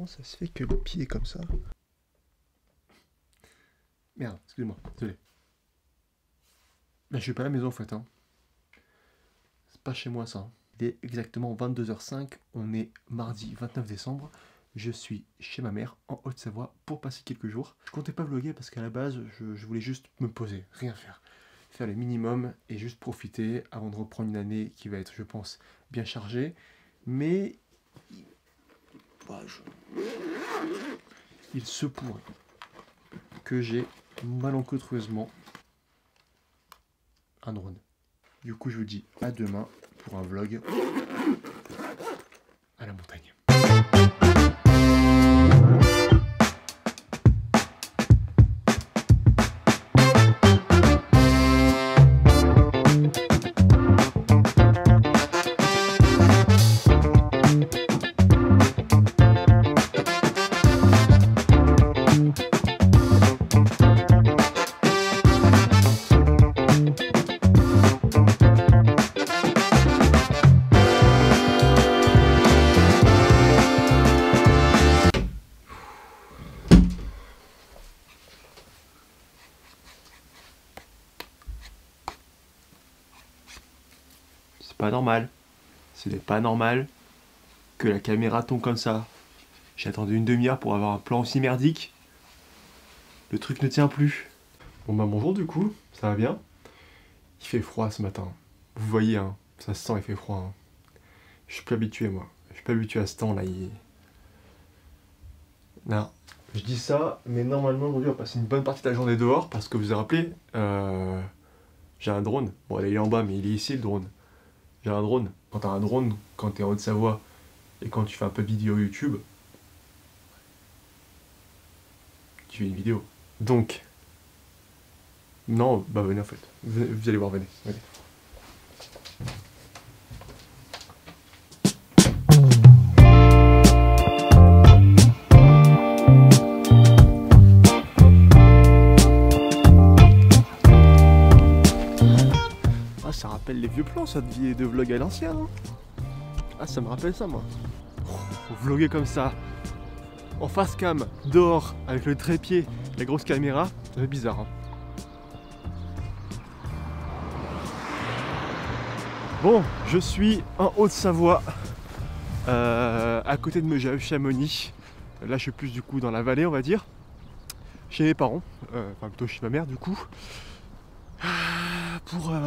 Comment ça se fait que le pied est comme ça? Merde, excusez-moi, désolé. Là, je suis pas à la maison en fait. Hein. C'est pas chez moi ça. Il est exactement 22h05. On est mardi 29 décembre. Je suis chez ma mère en Haute-Savoie pour passer quelques jours. Je comptais pas vlogger parce qu'à la base, je voulais juste me poser, rien faire. Faire le minimum et juste profiter avant de reprendre une année qui va être, je pense, bien chargée. Mais il se pourrait que j'ai malencontreusement un drone. Du coup, je vous dis à demain pour un vlog à la montagne. C'est pas normal. Ce n'est pas normal que la caméra tombe comme ça. J'ai attendu une demi-heure pour avoir un plan aussi merdique. Le truc ne tient plus. Bon bah bonjour du coup, ça va bien? Il fait froid ce matin. Vous voyez, hein, ça se sent, il fait froid. Hein. Je suis plus habitué moi. Je suis pas habitué à ce temps là. Non. Je dis ça, mais normalement aujourd'hui on va passer une bonne partie de la journée dehors parce que vous vous rappelez, j'ai un drone. Bon, il est en bas, mais il est ici le drone. J'ai un drone. Quand t'as un drone, quand t'es en Haute-Savoie et quand tu fais un peu de vidéo YouTube, tu fais une vidéo. Donc, non, bah venez en fait. Vous allez voir, venez. Venez. Ça rappelle les vieux plans, ça, de vlog à l'ancien. Hein. Ah, ça me rappelle ça, moi. Vlogger comme ça, en face cam, dehors, avec le trépied, la grosse caméra, c'est bizarre. Hein. Bon, je suis en Haute-Savoie, à côté de Chamonix. Là, je suis plus du coup dans la vallée, on va dire, chez mes parents, enfin plutôt chez ma mère, du coup.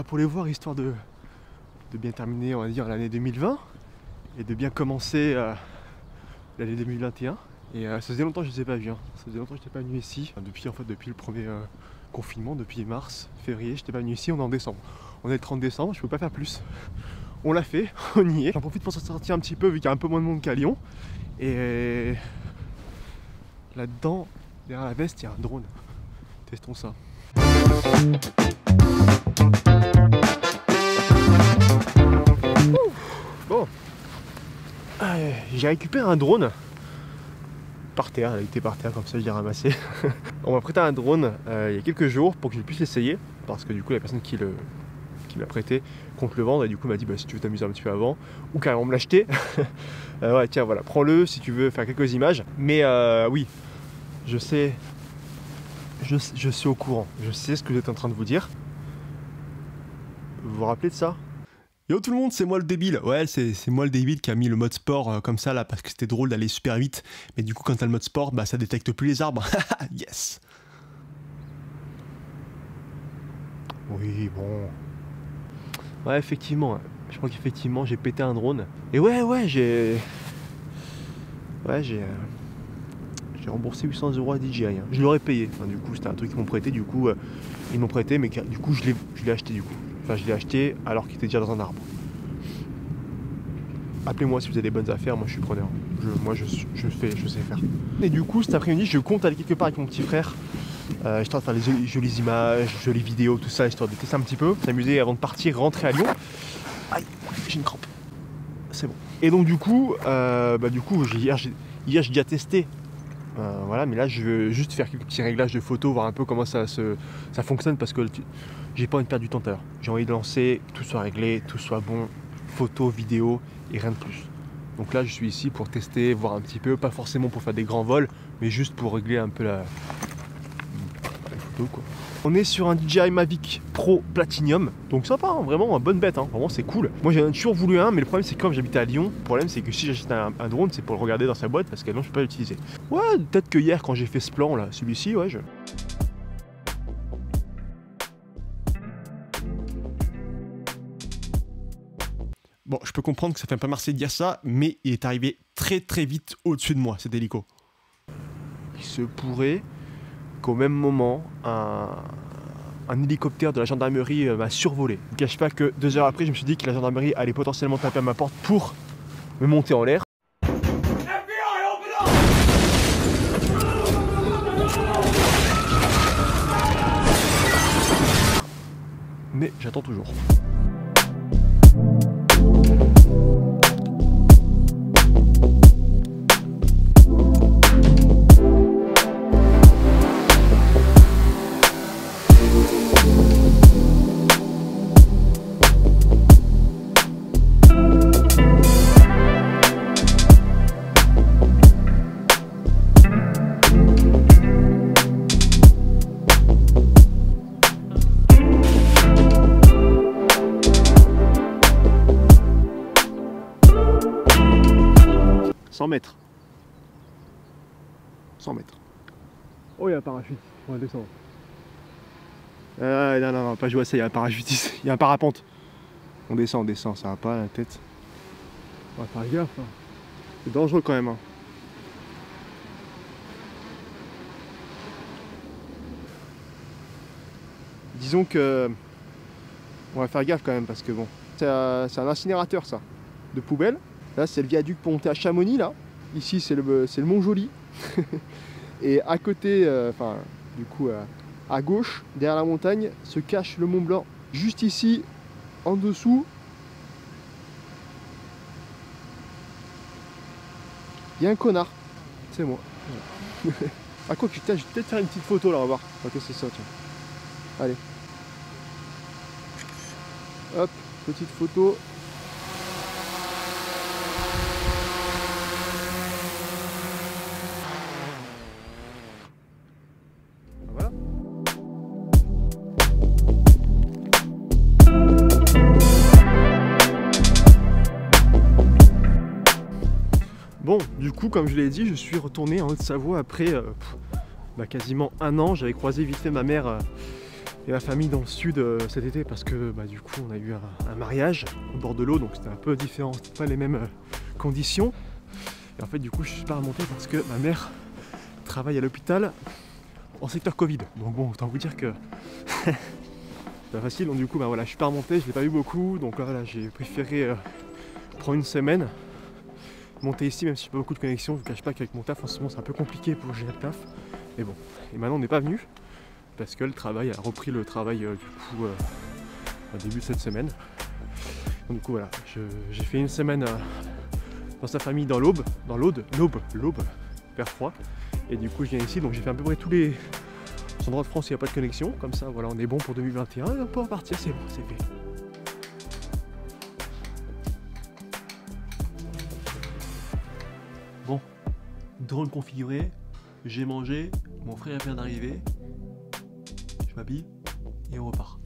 Pour les voir, histoire de bien terminer, on va dire, l'année 2020 et de bien commencer l'année 2021. Et ça faisait longtemps que je ne les ai pas vus. Hein. Ça faisait longtemps que je n'étais pas venu ici. Depuis le premier confinement, depuis mars, février, je n'étais pas venu ici. On est en décembre. On est le 30 décembre, je ne peux pas faire plus. On l'a fait, on y est. J'en profite pour s'en sortir un petit peu vu qu'il y a un peu moins de monde qu'à Lyon. Et là-dedans, derrière la veste, il y a un drone. Testons ça. Bon, j'ai récupéré un drone par terre, elle était par terre comme ça je l'ai ramassé. On m'a prêté un drone il y a quelques jours pour que je puisse l'essayer parce que du coup la personne qui m'a prêté compte le vendre et du coup m'a dit bah, si tu veux t'amuser un petit peu avant ou carrément me l'acheter, ouais tiens voilà prends-le si tu veux faire quelques images. Mais oui, je sais, je suis au courant, je sais ce que vous êtes en train de vous dire. Vous vous rappelez de ça? Yo tout le monde, c'est moi le débile. Ouais, c'est moi le débile qui a mis le mode sport comme ça là parce que c'était drôle d'aller super vite. Mais du coup quand t'as le mode sport, bah ça détecte plus les arbres. Yes. Oui, bon. Ouais, effectivement. Je crois qu'effectivement j'ai pété un drone. Et ouais, j'ai remboursé 800 € à DJI. Hein. Je l'aurais payé. Enfin, du coup, c'était un truc qu'ils m'ont prêté. Du coup, ils m'ont prêté, mais du coup, je l'ai acheté du coup. Enfin, je l'ai acheté alors qu'il était déjà dans un arbre. Appelez-moi si vous avez des bonnes affaires, moi je suis preneur. Moi je sais faire. Et du coup, cet après-midi, je compte aller quelque part avec mon petit frère. Histoire de faire des jolies images, jolies vidéos, tout ça, histoire de tester un petit peu, s'amuser avant de partir, rentrer à Lyon. Aïe, j'ai une crampe. C'est bon. Et donc du coup, hier j'ai déjà testé. Voilà, mais là je veux juste faire quelques petits réglages de photos, voir un peu comment ça fonctionne parce que j'ai pas envie de perdre du temps tout à l'heure. J'ai envie de lancer, tout soit réglé, tout soit bon, photo, vidéo et rien de plus. Donc là je suis ici pour tester, voir un petit peu, pas forcément pour faire des grands vols, mais juste pour régler un peu la photo quoi. On est sur un DJI Mavic Pro Platinum, donc sympa, hein, vraiment bonne bête, hein, vraiment c'est cool. Moi j'en ai toujours voulu un, mais le problème c'est que comme j'habite à Lyon, le problème c'est que si j'achète un drone, c'est pour le regarder dans sa boîte, parce que non je peux pas l'utiliser. Ouais, peut-être que hier quand j'ai fait ce plan là, celui-ci, ouais Bon, je peux comprendre que ça fait un peu marseillais de dire ça, mais il est arrivé très vite au-dessus de moi, cet hélico. Il se pourrait qu'au même moment, un hélicoptère de la gendarmerie m'a survolé. Je ne cache pas que 2 heures après, je me suis dit que la gendarmerie allait potentiellement taper à ma porte pour me monter en l'air. Mais j'attends toujours. Mètres. 100 mètres. Oh, il y a un parachute. On va descendre. Non, pas jouer à ça, il y a un parachute ici. Il y a un parapente. On descend, ça va pas la tête. On va faire gaffe. Hein. C'est dangereux quand même. Hein. Disons que on va faire gaffe quand même parce que bon, c'est un incinérateur ça, de poubelle. Là c'est le viaduc pour monter à Chamonix là. Ici c'est le Mont Joli. Et à côté, du coup à gauche, derrière la montagne, se cache le Mont Blanc. Juste ici, en dessous, il y a un connard. C'est moi. Ah quoi que je vais peut-être faire une petite photo là, on va voir. Ok, c'est ça, tiens. Allez. Hop, petite photo. Voilà. Bon, du coup, comme je l'ai dit, je suis retourné en Haute-Savoie après quasiment 1 an. J'avais croisé vite fait ma mère et ma famille dans le sud cet été parce que du coup on a eu un mariage au bord de l'eau, donc c'était un peu différent, c'était pas les mêmes conditions. Et en fait du coup je suis pas remonté parce que ma mère travaille à l'hôpital en secteur Covid. Donc bon, autant vous dire que c'est pas facile, donc du coup voilà, je suis pas remonté, je l'ai pas vu beaucoup, donc là voilà, j'ai préféré prendre une semaine, monter ici même si j'ai pas beaucoup de connexion. Je vous cache pas qu'avec mon taf en ce moment c'est un peu compliqué pour gérer le taf. Mais bon, et maintenant on n'est pas venu parce que le travail a repris le travail au début de cette semaine. Donc du coup voilà, j'ai fait une semaine dans sa famille dans l'Aube, Père-Froid. Et du coup je viens ici, donc j'ai fait à peu près tous les endroits de France où il n'y a pas de connexion. Comme ça voilà, on est bon pour 2021 et on peut repartir, c'est bon, c'est fait. Bon, drone configuré, j'ai mangé, mon frère vient d'arriver. Je m'habille et on repart.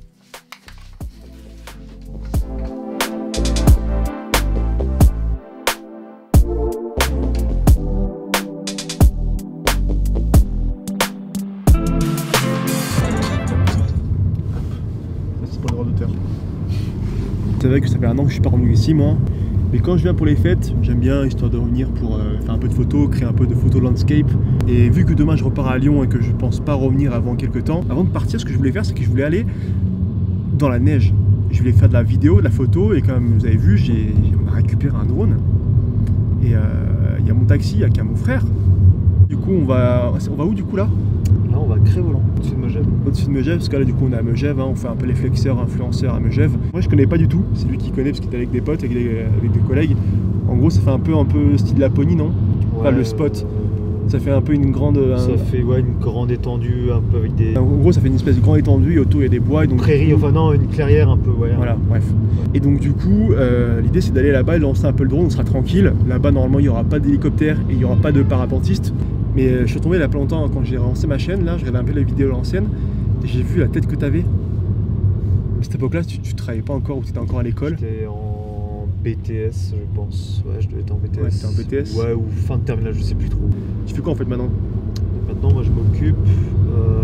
C'est pour le droit d'auteur. C'est vrai que ça fait 1 an que je suis pas revenu ici moi. Mais quand je viens pour les fêtes, j'aime bien, histoire de revenir pour faire un peu de photos, créer un peu de photos landscape. Et vu que demain je repars à Lyon et que je pense pas revenir avant quelques temps, avant de partir, ce que je voulais faire, c'est que je voulais aller dans la neige. Je voulais faire de la vidéo, de la photo, et comme vous avez vu, on a récupéré un drone. Et il y a mon taxi avec mon frère. Du coup, on va où du coup là? Là, on va Cré-Voland, au-dessus de Megève. Au-dessus de Megève, parce que là, du coup, on est à Megève, hein, on fait un peu les flexeurs, influenceurs à Megève. Moi, je connais pas du tout, c'est lui qui connaît parce qu'il est avec des potes, avec des collègues. En gros, ça fait un peu style Laponie, non? Ouais, pas le spot. Ça fait un peu une grande... Ça fait ouais, une grande étendue, un peu avec des... En gros, ça fait une espèce de grande étendue et autour il y a des bois. Et donc, prairies, enfin non, une clairière un peu, ouais. Voilà, bref. Et donc du coup, l'idée c'est d'aller là-bas et lancer un peu le drone, on sera tranquille. Là-bas, normalement, il n'y aura pas d'hélicoptère et il n'y aura pas de parapentiste. Mais je suis tombé il y a pas longtemps, quand j'ai lancé ma chaîne, là, je regardais un peu les vidéos anciennes, et j'ai vu la tête que tu avais. À cette époque-là, tu travaillais pas encore ou tu étais encore à l'école? J'étais en BTS, je pense. Ouais, je devais être en BTS. Ouais, t'étais en BTS. Ouais, ou fin de terminale, je sais plus trop. Tu fais quoi en fait maintenant? Maintenant, moi, je m'occupe,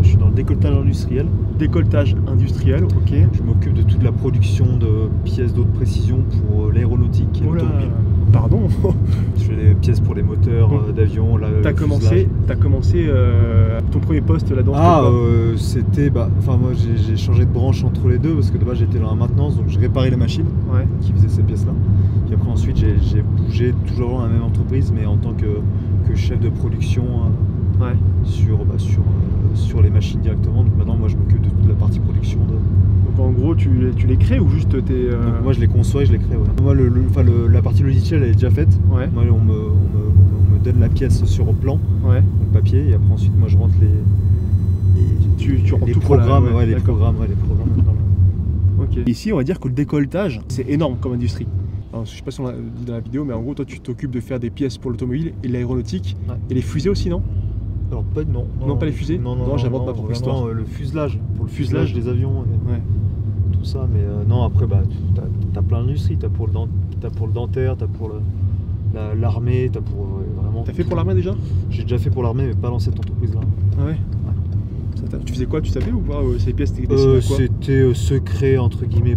je suis dans le décolletage industriel. Décolletage industriel, ok. Je m'occupe de toute la production de pièces d'haute précision pour l'aéronautique et l'automobile. Pardon. Je fais des pièces pour les moteurs d'avion. T'as commencé ton premier poste là-dedans? C'était, enfin moi j'ai changé de branche entre les deux parce que de base j'étais dans la maintenance, donc je réparais les machines qui faisaient ces pièces-là. Puis après ensuite j'ai bougé toujours dans la même entreprise, mais en tant que chef de production sur les machines directement. Donc maintenant moi je m'occupe de toute la partie production. Donc en gros tu les crées ou juste t'es... Donc moi je les conçois et je les crée. Ouais. Moi la partie logicielle elle est déjà faite. Ouais. Moi on me donne la pièce sur plan, donc papier, et après ensuite moi je rentre les programmes, les programmes. Ok. Ici on va dire que le décolletage c'est énorme comme industrie. Alors, je sais pas si on l'a dit dans la vidéo, mais en gros toi tu t'occupes de faire des pièces pour l'automobile et l'aéronautique et les fusées aussi, non? Alors non, pas les fusées. Non, j'invente ma propre histoire. Le fuselage, pour le fuselage des avions, tout ça. Mais non, après t'as plein d'industries. T'as pour le dentaire, t'as pour l'armée, t'as pour vraiment. T'as fait pour l'armée déjà? J'ai déjà fait pour l'armée, mais pas dans cette entreprise-là. Ah ouais. Tu faisais quoi? Tu savais ou pas ces pièces étaient destinées à quoi? C'était secret entre guillemets.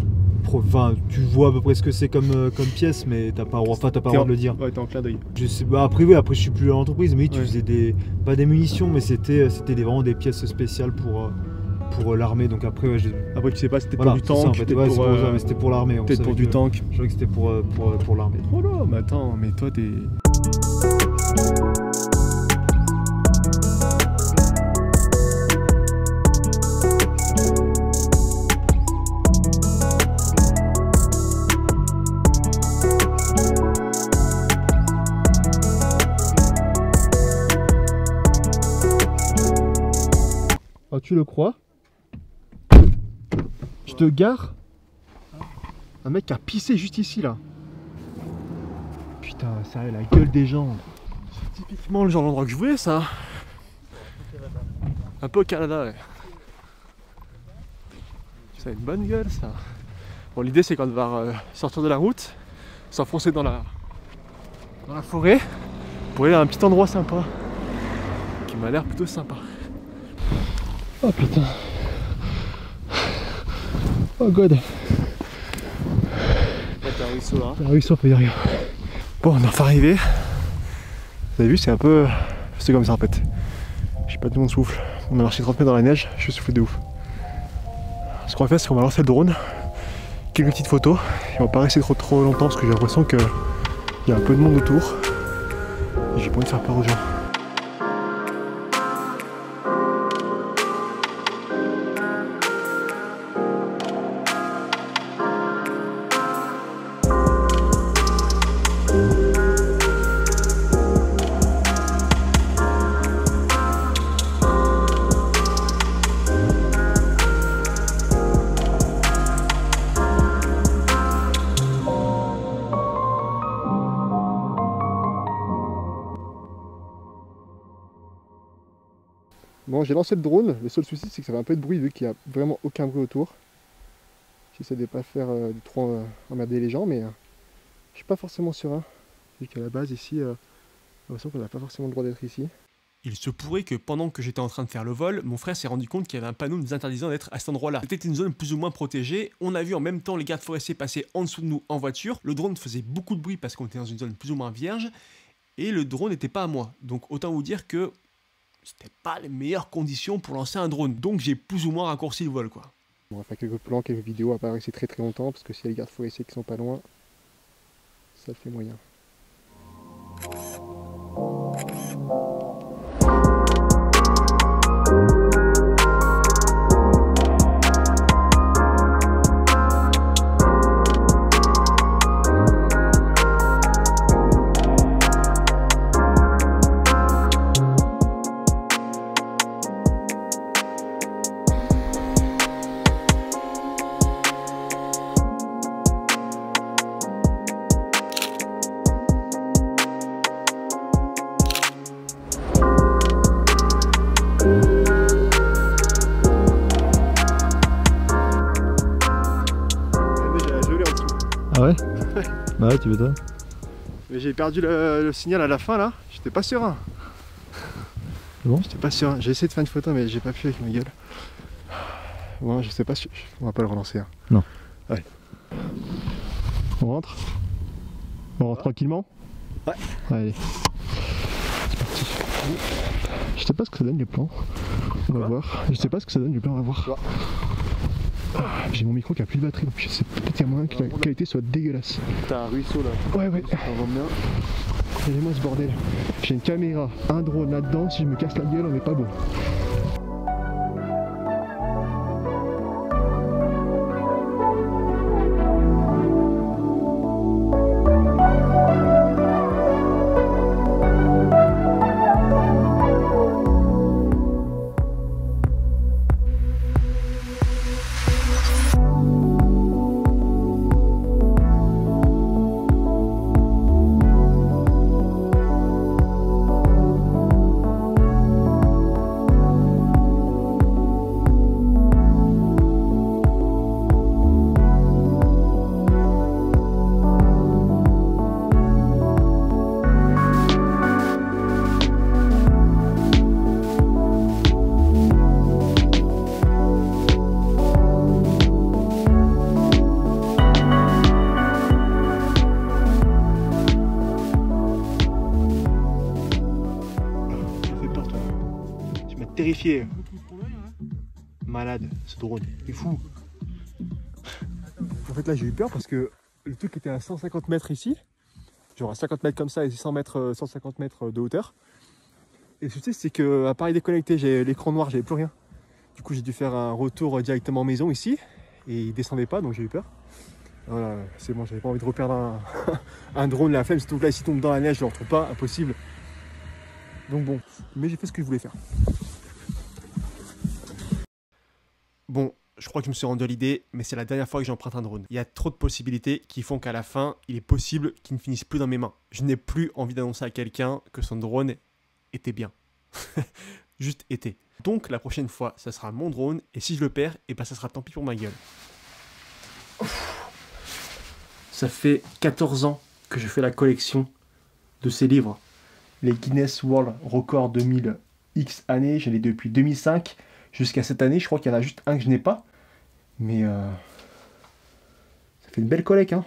Enfin, tu vois à peu près ce que c'est comme pièce, mais t'as pas le droit de le dire. Ouais, t'es en clin d'œil. Je sais, après je suis plus à l'entreprise, mais tu faisais pas des munitions, mais c'était vraiment des pièces spéciales pour l'armée. Donc après, après tu sais pas, c'était pour du tank, c'était pour l'armée. Peut-être pour du tank. Je crois que c'était pour l'armée. Oh là, mais attends, mais toi t'es... Oh, tu le crois? Je te gare. Un mec a pissé juste ici là. Putain, sérieux, la gueule des gens. C'est typiquement le genre d'endroit que je voulais, ça. Un peu au Canada, ouais. Ça a une bonne gueule, ça. Bon, l'idée c'est qu'on va sortir de la route, s'enfoncer dans la forêt pour aller à un petit endroit sympa qui m'a l'air plutôt sympa. Oh putain. Oh god. Là t'as un ruisseau là. Un ruisseau, on peut y arriver. Bon, on est enfin arrivé. Vous avez vu, c'est un peu... C'est comme ça en fait. J'ai pas de mon souffle. On a marché 30 mètres dans la neige, je suis soufflé de ouf. Ce qu'on va faire, c'est qu'on va lancer le drone. Quelques petites photos. Et on va pas rester trop longtemps parce que j'ai l'impression qu'il y a un peu de monde autour. Et j'ai pas envie de faire peur aux gens. Bon, j'ai lancé le drone, le seul souci c'est que ça fait un peu de bruit vu qu'il n'y a vraiment aucun bruit autour. J'essaie de pas faire de trop emmerder les gens, mais je suis pas forcément serein. Vu qu'à la base ici, j'ai l'impression qu'on n'a pas forcément le droit d'être ici. Il se pourrait que pendant que j'étais en train de faire le vol, mon frère s'est rendu compte qu'il y avait un panneau nous interdisant d'être à cet endroit-là. C'était une zone plus ou moins protégée. On a vu en même temps les gardes forestiers passer en dessous de nous en voiture. Le drone faisait beaucoup de bruit parce qu'on était dans une zone plus ou moins vierge. Et le drone n'était pas à moi. Donc autant vous dire que c'était pas les meilleures conditions pour lancer un drone. Donc j'ai plus ou moins raccourci le vol, quoi. On va faire quelques plans, quelques vidéos, à pas rester très longtemps parce que s'il y a les gardes forestiers qui sont pas loin, ça le fait moyen. Ah ouais? Bah ouais, tu veux toi. Mais j'ai perdu le signal à la fin là, j'étais pas serein. C'est bon? J'étais pas serein, j'ai essayé de faire une photo mais j'ai pas pu avec ma gueule. Bon, je sais pas si... On va pas le relancer. Hein. Non. Ouais. On rentre? On rentre tranquillement? Ouais. Allez. C'est parti. Je sais pas ce que ça donne les plans. On va voir. Je sais pas ce que ça donne les plans, on va voir. J'ai mon micro qui a plus de batterie donc je sais peut-être qu'il y a moyen que la qualité soit dégueulasse. T'as un ruisseau là. Ouais. On va bien. Regardez-moi ce bordel. J'ai une caméra, un drone là-dedans, si je me casse la gueule on est pas bon. Terrifié. Malade, ce drone, il est fou. En fait là j'ai eu peur parce que le truc était à 150 mètres ici, genre à 50 mètres comme ça et 150 mètres de hauteur. Et le souci c'est que appareil déconnecté, j'ai l'écran noir, j'avais plus rien. Du coup j'ai dû faire un retour directement maison ici et il descendait pas donc j'ai eu peur. Voilà, c'est bon, j'avais pas envie de reperdre un drone, la flemme, surtout que là s'il tombe dans la neige je le retrouve pas, impossible. Donc bon, mais j'ai fait ce que je voulais faire. Bon, je crois que je me suis rendu à l'idée, mais c'est la dernière fois que j'emprunte un drone. Il y a trop de possibilités qui font qu'à la fin, il est possible qu'il ne finisse plus dans mes mains. Je n'ai plus envie d'annoncer à quelqu'un que son drone était bien. Juste était. Donc la prochaine fois, ça sera mon drone, et si je le perds, et ben ça sera tant pis pour ma gueule. Ça fait 14 ans que je fais la collection de ces livres. Les Guinness World Record 2000 X années, je l'ai depuis 2005. Jusqu'à cette année, je crois qu'il y en a juste un que je n'ai pas. Mais ça fait une belle collecte. Hein.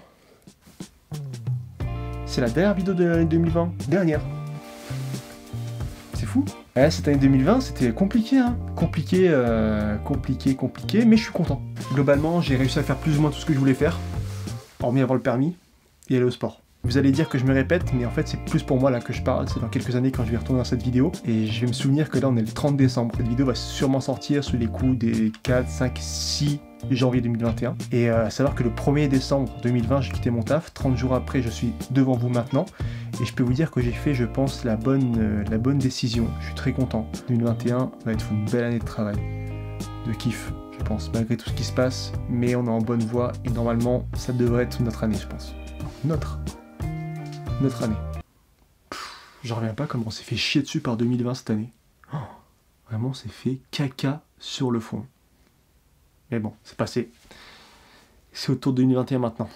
C'est la dernière vidéo de l'année 2020. Dernière. C'est fou. Cette année 2020, c'était compliqué. Hein. Compliqué, mais je suis content. Globalement, j'ai réussi à faire plus ou moins tout ce que je voulais faire. Hormis avoir le permis et aller au sport. Vous allez dire que je me répète, mais en fait c'est plus pour moi là que je parle, c'est dans quelques années quand je vais retourner dans cette vidéo, et je vais me souvenir que là on est le 30 décembre, cette vidéo va sûrement sortir sous les coups des 4, 5, 6 janvier 2021, et à savoir que le 1er décembre 2020 j'ai quitté mon taf, 30 jours après je suis devant vous maintenant, et je peux vous dire que j'ai fait je pense la bonne décision, je suis très content. 2021 va être une belle année de travail, de kiff je pense, malgré tout ce qui se passe, mais on est en bonne voie, et normalement ça devrait être notre année je pense. Notre année. J'en reviens pas comme on s'est fait chier dessus par 2020 cette année. Oh, vraiment, on s'est fait caca sur le fond. Mais bon, c'est passé. C'est au tour de 2021 maintenant.